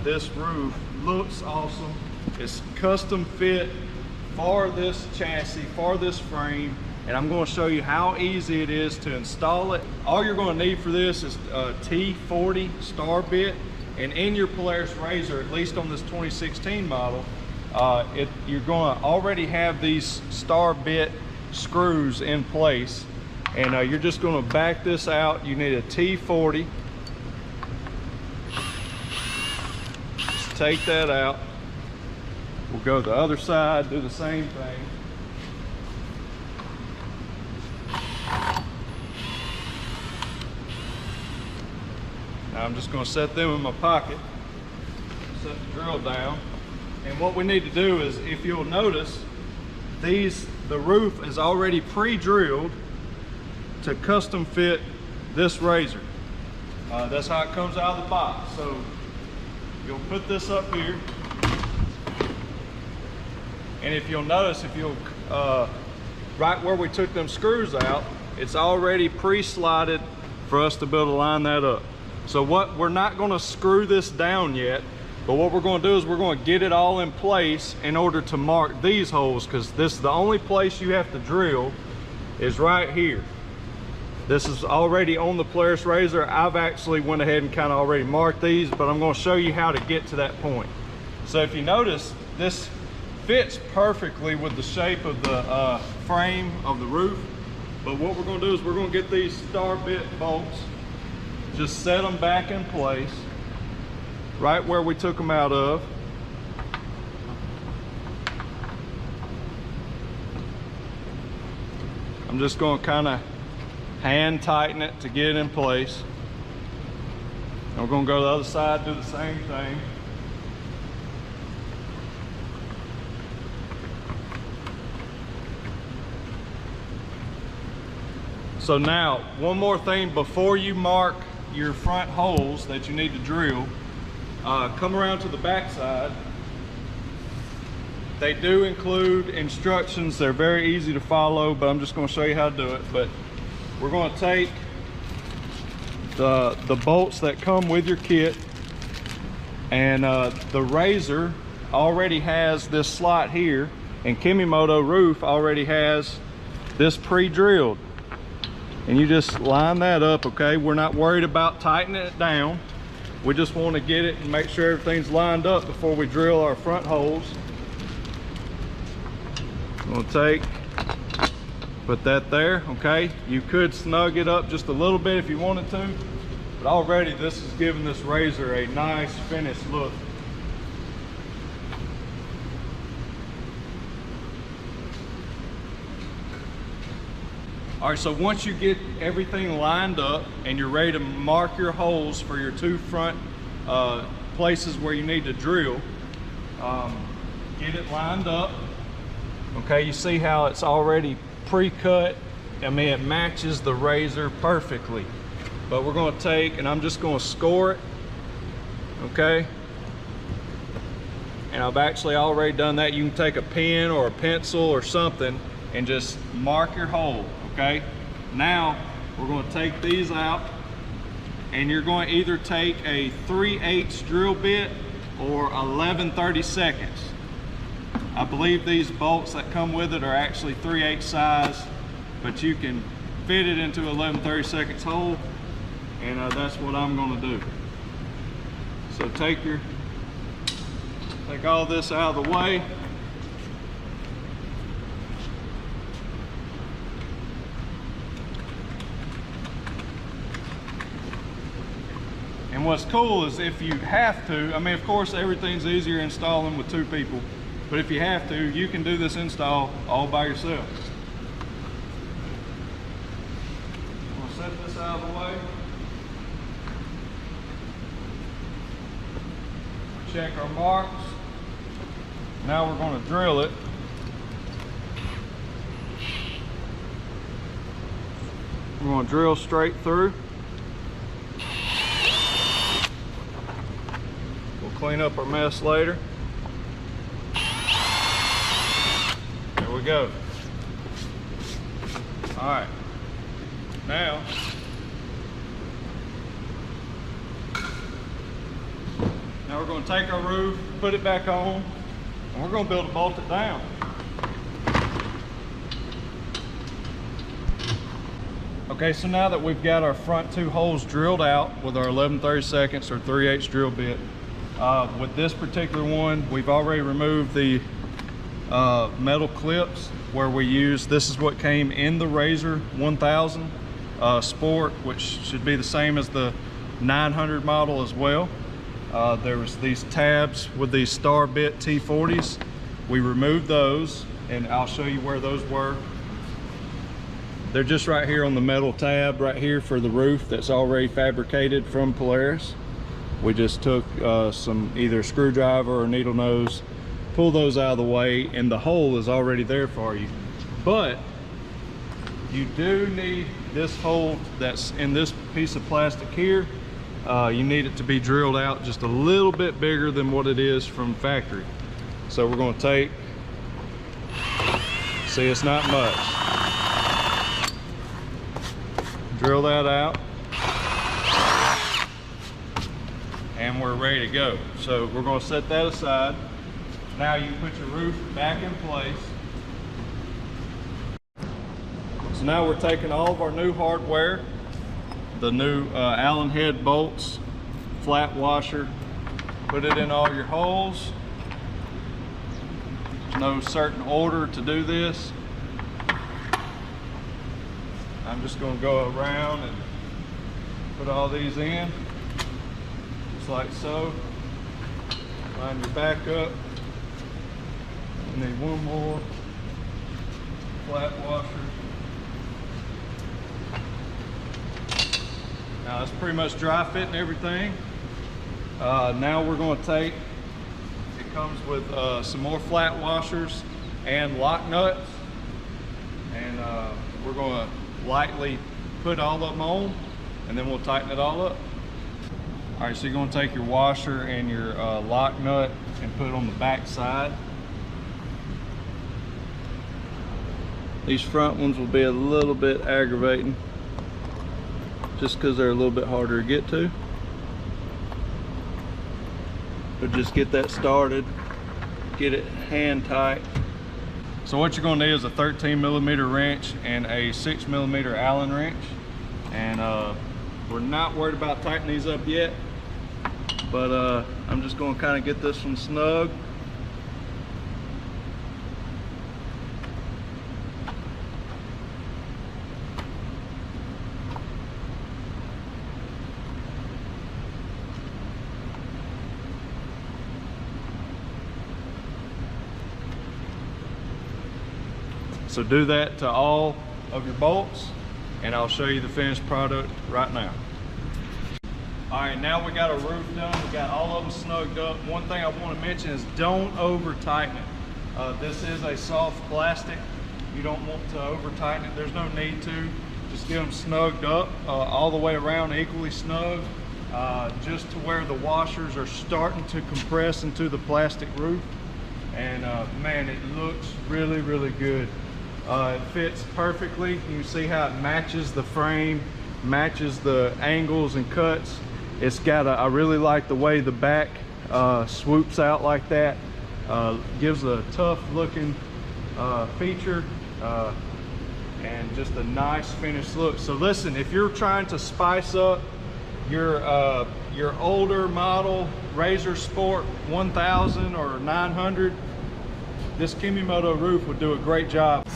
this roof looks awesome. It's custom fit for this chassis, for this frame, and I'm going to show you how easy it is to install it. All you're going to need for this is a T40 star bit, and in your Polaris RZR, at least on this 2016 model, you're going to already have these star bit screws in place, and you're just going to back this out. You need a T40. Just take that out. We'll go to the other side, do the same thing. Now I'm just going to set them in my pocket, set the drill down. And what we need to do is, if you'll notice, the roof is already pre-drilled to custom fit this RZR. That's how it comes out of the box. So you'll put this up here, and if you'll notice, right where we took them screws out, it's already pre-slotted for us to be able to line that up. So we're not going to screw this down yet, but what we're going to do is we're going to get it all in place in order to mark these holes, because this is the only place you have to drill is right here. This is already on the Polaris RZR. I've actually went ahead and kind of already marked these, but I'm going to show you how to get to that point. So if you notice, this fits perfectly with the shape of the frame of the roof. But what we're going to do is we're going to get these star bit bolts, just set them back in place right where we took them out of. I'm just going to kind of hand tighten it to get it in place. And we're going to go to the other side, do the same thing. So now, one more thing before you mark your front holes that you need to drill, come around to the back side. They do include instructions. They're very easy to follow, but I'm just going to show you how to do it. But we're going to take the bolts that come with your kit, and the RZR already has this slot here, and Kemimoto roof already has this pre-drilled. And you just line that up, okay? We're not worried about tightening it down. We just want to get it and make sure everything's lined up before we drill our front holes. I'm gonna put that there, okay? You could snug it up just a little bit if you wanted to, but already this is giving this RZR a nice finished look. All right, so once you get everything lined up and you're ready to mark your holes for your two front places where you need to drill, get it lined up. Okay, you see how it's already pre-cut. I mean, it matches the RZR perfectly. But we're going to take, and I'm just going to score it, okay? And I've actually already done that. You can take a pen or a pencil or something and just mark your hole. Okay, now we're going to take these out, and you're going to either take a 3/8 drill bit or 11/32. I believe these bolts that come with it are actually 3/8 size, but you can fit it into 11/32 hole, and that's what I'm going to do. So take all this out of the way. And what's cool is if you have to, I mean, of course, everything's easier installing with two people, but if you have to, you can do this install all by yourself. I'm gonna set this out of the way. Check our marks. Now we're going to drill it. We're going to drill straight through. Clean up our mess later. There we go. All right. Now Now we're going to take our roof, put it back on, and we're going to build a bolt it down. Okay, so now that we've got our front 2 holes drilled out with our 11/32 or 3/8 drill bit, with this particular one, we've already removed the metal clips where we use, this is what came in the RZR 1000 Sport, which should be the same as the 900 model as well. There was these tabs with these star bit T40s. We removed those, and I'll show you where those were. They're just right here on the metal tab right here for the roof that's already fabricated from Polaris. We just took some either screwdriver or needle nose, pull those out of the way, and the hole is already there for you. But you do need this hole that's in this piece of plastic here. You need it to be drilled out just a little bit bigger than what it is from factory. So we're going to take, see, it's not much. Drill that out, and we're ready to go. So we're going to set that aside. Now you can put your roof back in place. So now we're taking all of our new hardware, the new Allen head bolts, flat washer, put it in all your holes. There's no certain order to do this. I'm just going to go around and put all these in, just like so. Line your back up. You need one more flat washer. Now it's pretty much dry fitting everything. Now we're going to take, it comes with some more flat washers and lock nuts, and we're going to lightly put all of them on, and then we'll tighten it all up. All right, so you're going to take your washer and your lock nut and put it on the back side. These front ones will be a little bit aggravating just because they're a little bit harder to get to. But just get that started, get it hand tight. So what you're going to need is a 13mm wrench and a 6mm Allen wrench. And we're not worried about tightening these up yet, but I'm just going to kind of get this one snug. So do that to all of your bolts, and I'll show you the finished product right now. All right, now we got our roof done. We got all of them snugged up. One thing I want to mention is don't over tighten it. This is a soft plastic. You don't want to over tighten it. There's no need to. Just get them snugged up all the way around, equally snug, just to where the washers are starting to compress into the plastic roof. And man, it looks really, really good. It fits perfectly. You can see how it matches the frame, matches the angles and cuts. It's got I really like the way the back swoops out like that. Gives a tough looking feature and just a nice finished look. So listen, if you're trying to spice up your older model RZR Sport 1000 or 900, this Kemimoto roof would do a great job.